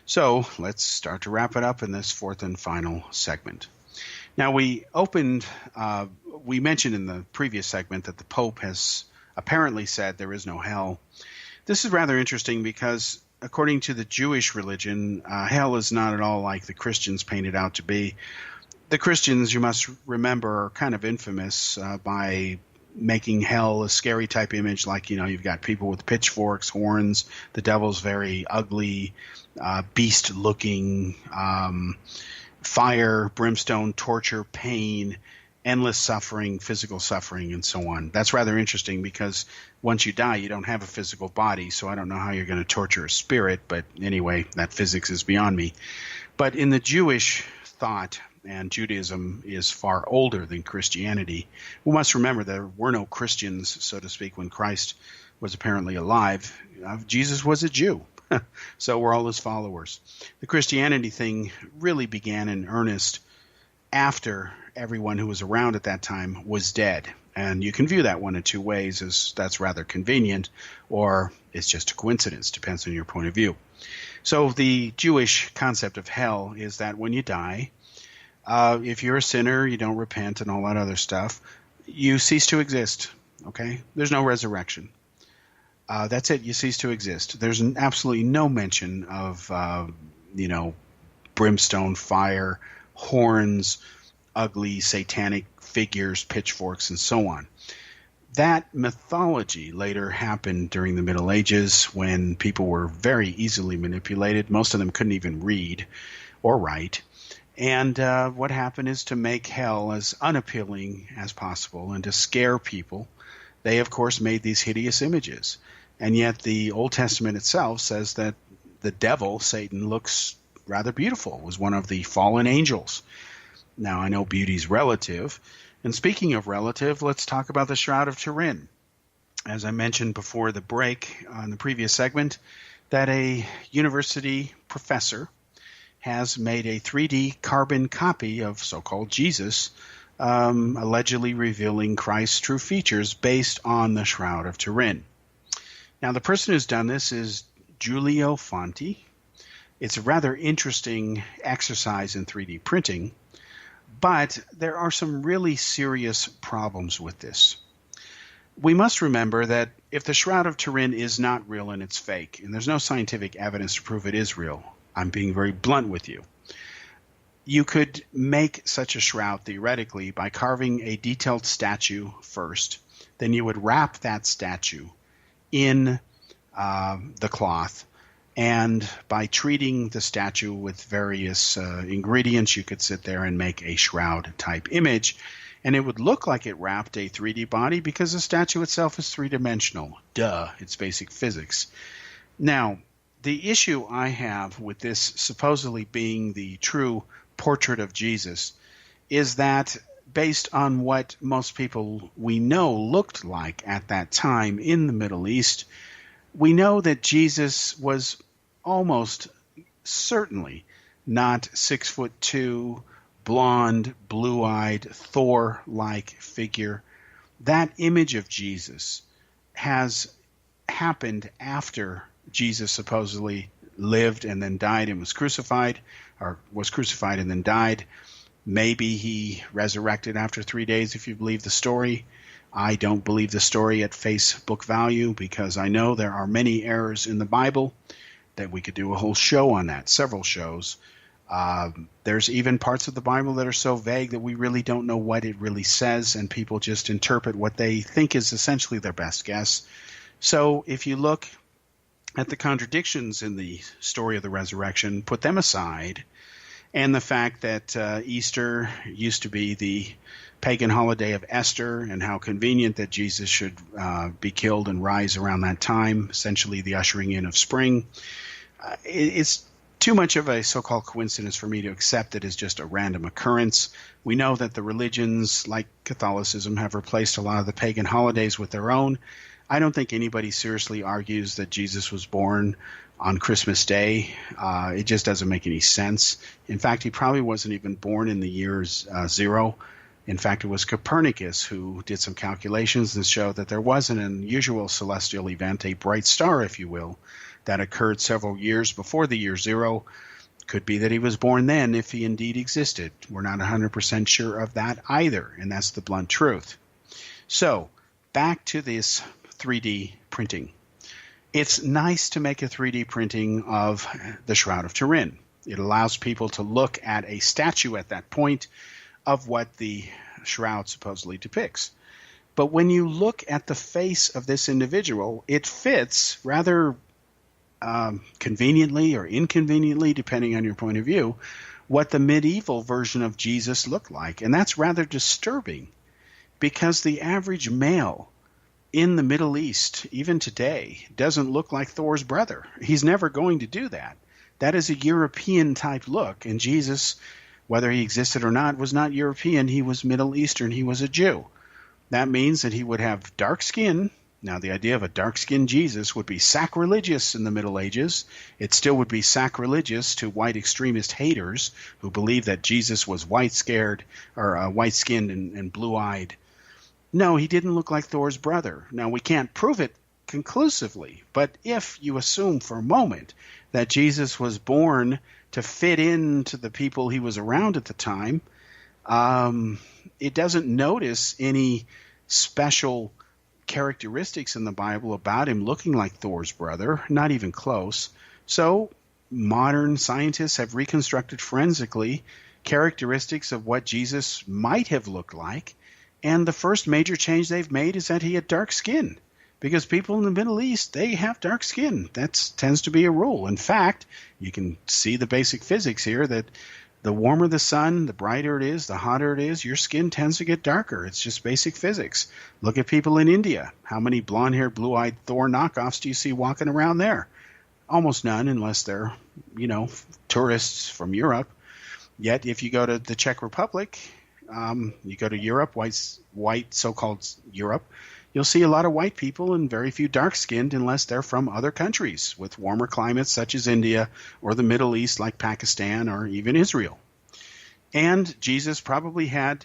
So let's start to wrap it up in this fourth and final segment. Now, we mentioned in the previous segment that the Pope has apparently said there is no hell. This is rather interesting because according to the Jewish religion, hell is not at all like the Christians paint it out to be. The Christians, you must remember, are kind of infamous by making hell a scary type image, like, you know, you've got people with pitchforks, horns, the devil's very ugly, beast-looking, fire, brimstone, torture, pain, endless suffering, physical suffering, and so on. That's rather interesting because once you die, you don't have a physical body, so I don't know how you're going to torture a spirit, but anyway, that physics is beyond me. But in the Jewish thought, and Judaism is far older than Christianity, we must remember there were no Christians, so to speak, when Christ was apparently alive. Jesus was a Jew. So we're all his followers. The Christianity thing really began in earnest after everyone who was around at that time was dead. And you can view that one in two ways, as that's rather convenient, or it's just a coincidence, depends on your point of view. So the Jewish concept of hell is that when you die, if you're a sinner, you don't repent and all that other stuff, you cease to exist, okay? There's no resurrection. That's it. You cease to exist. There's absolutely no mention of, brimstone, fire, horns, ugly satanic figures, pitchforks, and so on. That mythology later happened during the Middle Ages when people were very easily manipulated. Most of them couldn't even read or write. And what happened is to make hell as unappealing as possible and to scare people. They, of course, made these hideous images. And yet the Old Testament itself says that the devil, Satan, looks rather beautiful, was one of the fallen angels. Now, I know beauty's relative. And speaking of relative, let's talk about the Shroud of Turin. As I mentioned before the break on the previous segment, that a university professor has made a 3D carbon copy of so-called Jesus, allegedly revealing Christ's true features based on the Shroud of Turin. Now, the person who's done this is Giulio Fanti. It's a rather interesting exercise in 3D printing, but there are some really serious problems with this. We must remember that if the Shroud of Turin is not real and it's fake, and there's no scientific evidence to prove it is real, I'm being very blunt with you. You could make such a shroud theoretically by carving a detailed statue first. Then you would wrap that statue in the cloth, and by treating the statue with various ingredients, you could sit there and make a shroud-type image, and it would look like it wrapped a 3D body because the statue itself is three-dimensional. Duh, it's basic physics. Now, the issue I have with this supposedly being the true portrait of Jesus is that based on what most people we know looked like at that time in the Middle East, we know that Jesus was almost certainly not 6'2", blonde, blue-eyed, Thor-like figure. That image of Jesus has happened after Jesus supposedly lived and then died and was crucified, or was crucified and then died. Maybe he resurrected after 3 days if you believe the story. I don't believe the story at face book value because I know there are many errors in the Bible that we could do a whole show on that, several shows. There's even parts of the Bible that are so vague that we really don't know what it really says, and people just interpret what they think is essentially their best guess. So if you look at the contradictions in the story of the resurrection, put them aside, and the fact that Easter used to be the pagan holiday of Esther, and how convenient that Jesus should be killed and rise around that time, essentially the ushering in of spring, it's too much of a so-called coincidence for me to accept it as just a random occurrence. We know that the religions, like Catholicism, have replaced a lot of the pagan holidays with their own. I don't think anybody seriously argues that Jesus was born on Christmas Day. It just doesn't make any sense. In fact, he probably wasn't even born in the year zero. In fact, it was Copernicus who did some calculations and showed that there was an unusual celestial event, a bright star, if you will, that occurred several years before the year zero. Could be that he was born then, if he indeed existed. We're not 100% sure of that either, and that's the blunt truth. So, back to this 3D printing. It's nice to make a 3D printing of the Shroud of Turin. It allows people to look at a statue at that point of what the shroud supposedly depicts. But when you look at the face of this individual, it fits rather conveniently or inconveniently, depending on your point of view, what the medieval version of Jesus looked like. And that's rather disturbing, because the average male in the Middle East, even today, doesn't look like Thor's brother. He's never going to do that. That is a European-type look, and Jesus, whether he existed or not, was not European. He was Middle Eastern. He was a Jew. That means that he would have dark skin. Now, the idea of a dark-skinned Jesus would be sacrilegious in the Middle Ages. It still would be sacrilegious to white extremist haters who believe that Jesus was white-skinned and blue-eyed. No, he didn't look like Thor's brother. Now, we can't prove it conclusively, but if you assume for a moment that Jesus was born to fit into the people he was around at the time, it doesn't notice any special characteristics in the Bible about him looking like Thor's brother, not even close. So modern scientists have reconstructed forensically characteristics of what Jesus might have looked like, and the first major change they've made is that he had dark skin, because people in the Middle East, they have dark skin. That tends to be a rule. In fact, you can see the basic physics here that the warmer the sun, the brighter it is, the hotter it is, your skin tends to get darker. It's just basic physics. Look at people in India. How many blonde-haired, blue-eyed Thor knockoffs do you see walking around there? Almost none, unless they're, tourists from Europe. Yet, if you go to the Czech Republic, you go to Europe, white so-called Europe, you'll see a lot of white people and very few dark-skinned, unless they're from other countries with warmer climates such as India or the Middle East like Pakistan or even Israel. And Jesus probably had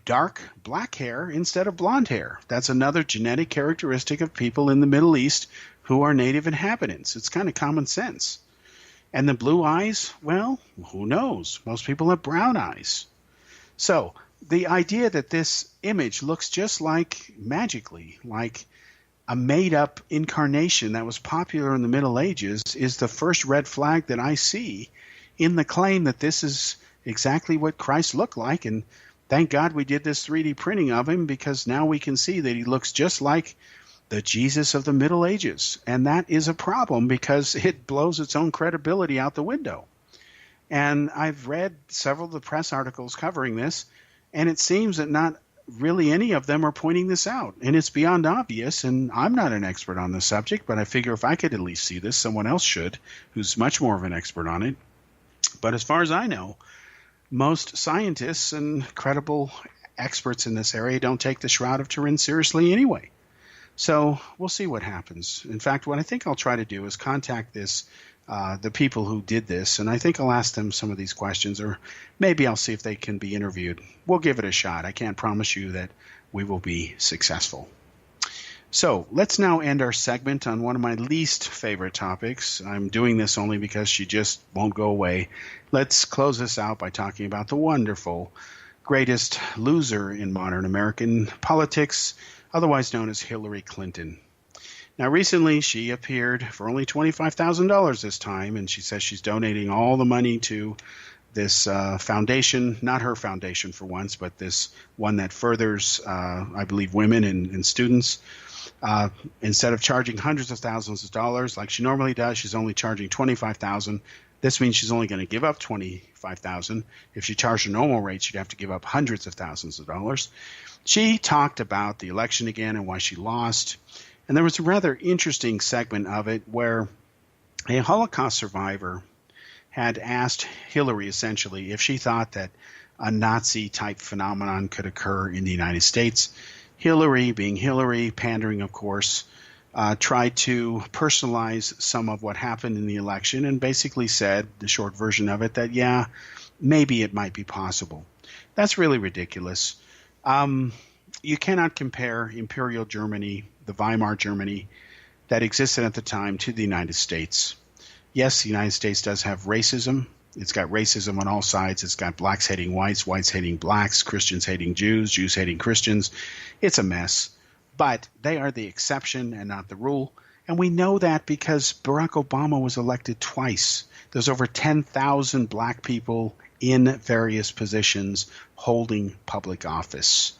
dark black hair instead of blonde hair. That's another genetic characteristic of people in the Middle East who are native inhabitants. It's kind of common sense. And the blue eyes, well, who knows? Most people have brown eyes. So the idea that this image looks just magically like a made-up incarnation that was popular in the Middle Ages is the first red flag that I see in the claim that this is exactly what Christ looked like. And thank God we did this 3D printing of him, because now we can see that he looks just like the Jesus of the Middle Ages. And that is a problem, because it blows its own credibility out the window. And I've read several of the press articles covering this, and it seems that not really any of them are pointing this out. And it's beyond obvious, and I'm not an expert on the subject, but I figure if I could at least see this, someone else should, who's much more of an expert on it. But as far as I know, most scientists and credible experts in this area don't take the Shroud of Turin seriously anyway. So we'll see what happens. In fact, what I think I'll try to do is contact the people who did this, and I think I'll ask them some of these questions, or maybe I'll see if they can be interviewed. We'll give it a shot. I can't promise you that we will be successful. So let's now end our segment on one of my least favorite topics. I'm doing this only because she just won't go away. Let's close this out by talking about the wonderful, greatest loser in modern American politics, otherwise known as Hillary Clinton. Now, recently, she appeared for only $25,000 this time, and she says she's donating all the money to this foundation, not her foundation for once, but this one that furthers, I believe, women and students. Instead of charging hundreds of thousands of dollars like she normally does, she's only charging $25,000. This means she's only going to give up $25,000. If she charged her normal rate, she'd have to give up hundreds of thousands of dollars. She talked about the election again and why she lost. And there was a rather interesting segment of it where a Holocaust survivor had asked Hillary essentially if she thought that a Nazi-type phenomenon could occur in the United States. Hillary, being Hillary, pandering of course, tried to personalize some of what happened in the election and basically said, the short version of it, that yeah, maybe it might be possible. That's really ridiculous. You cannot compare Imperial Germany, the Weimar Germany that existed at the time, to the United States. Yes, the United States does have racism. It's got racism on all sides. It's got blacks hating whites, whites hating blacks, Christians hating Jews, Jews hating Christians. It's a mess. But they are the exception and not the rule. And we know that because Barack Obama was elected twice. There's over 10,000 black people in various positions holding public office.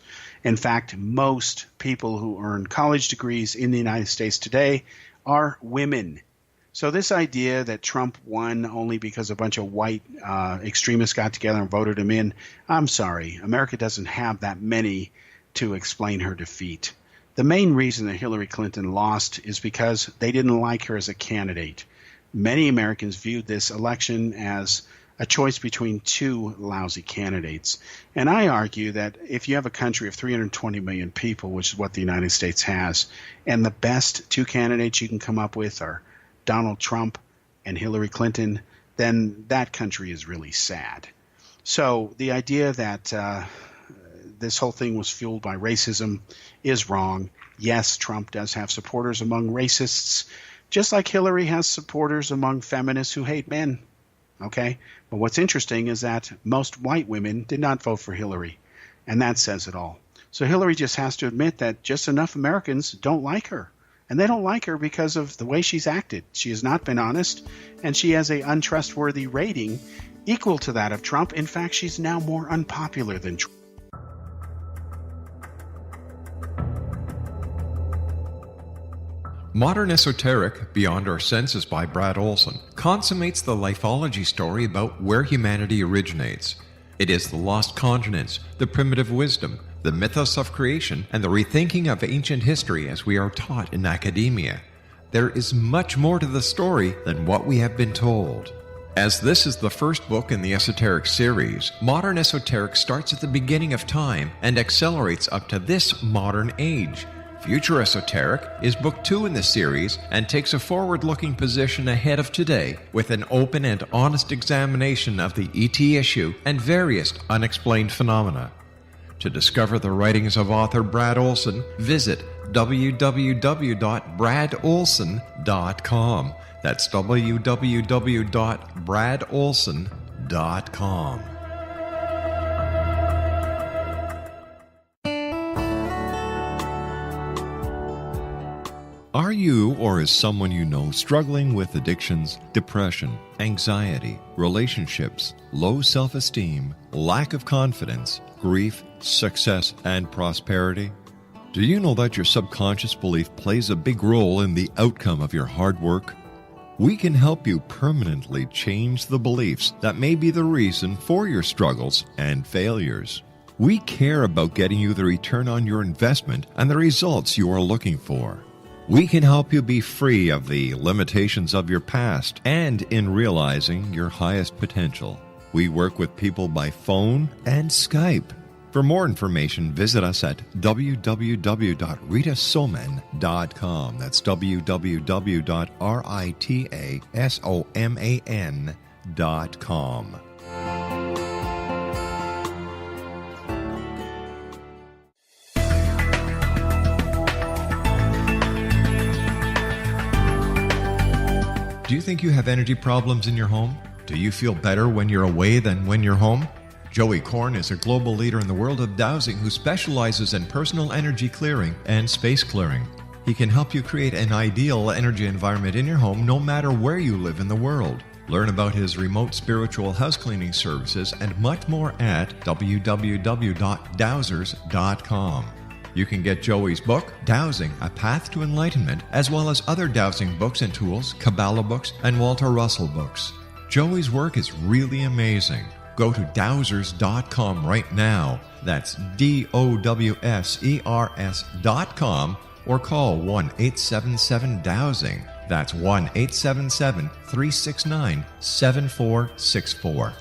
In fact, most people who earn college degrees in the United States today are women. So this idea that Trump won only because a bunch of white extremists got together and voted him in, I'm sorry. America doesn't have that many to explain her defeat. The main reason that Hillary Clinton lost is because they didn't like her as a candidate. Many Americans viewed this election as a choice between two lousy candidates. And I argue that if you have a country of 320 million people, which is what the United States has, and the best two candidates you can come up with are Donald Trump and Hillary Clinton, then that country is really sad. So the idea that this whole thing was fueled by racism is wrong. Yes, Trump does have supporters among racists, just like Hillary has supporters among feminists who hate men. Okay? But what's interesting is that most white women did not vote for Hillary, and that says it all. So Hillary just has to admit that just enough Americans don't like her. And they don't like her because of the way she's acted. She has not been honest, and she has an untrustworthy rating equal to that of Trump. In fact, she's now more unpopular than Trump. Modern Esoteric, Beyond Our Senses by Brad Olson, consummates the lifeology story about where humanity originates. It is the lost continents, the primitive wisdom, the mythos of creation, and the rethinking of ancient history as we are taught in academia. There is much more to the story than what we have been told. As this is the first book in the Esoteric series, Modern Esoteric starts at the beginning of time and accelerates up to this modern age. Future Esoteric is book 2 in the series and takes a forward-looking position ahead of today with an open and honest examination of the ET issue and various unexplained phenomena. To discover the writings of author Brad Olson, visit www.bradolson.com. That's www.bradolson.com. Are you or is someone you know struggling with addictions, depression, anxiety, relationships, low self-esteem, lack of confidence, grief, success, and prosperity? Do you know that your subconscious belief plays a big role in the outcome of your hard work? We can help you permanently change the beliefs that may be the reason for your struggles and failures. We care about getting you the return on your investment and the results you are looking for. We can help you be free of the limitations of your past and in realizing your highest potential. We work with people by phone and Skype. For more information, visit us at www.ritasoman.com. That's www.ritasoman.com. Do you think you have energy problems in your home? Do you feel better when you're away than when you're home? Joey Korn is a global leader in the world of dowsing who specializes in personal energy clearing and space clearing. He can help you create an ideal energy environment in your home no matter where you live in the world. Learn about his remote spiritual house cleaning services and much more at www.dowsers.com. You can get Joey's book, Dowsing, A Path to Enlightenment, as well as other dowsing books and tools, Kabbalah books, and Walter Russell books. Joey's work is really amazing. Go to dowsers.com right now. That's DOWSERS.com or call 1-877-DOWSING. That's 1-877-369-7464.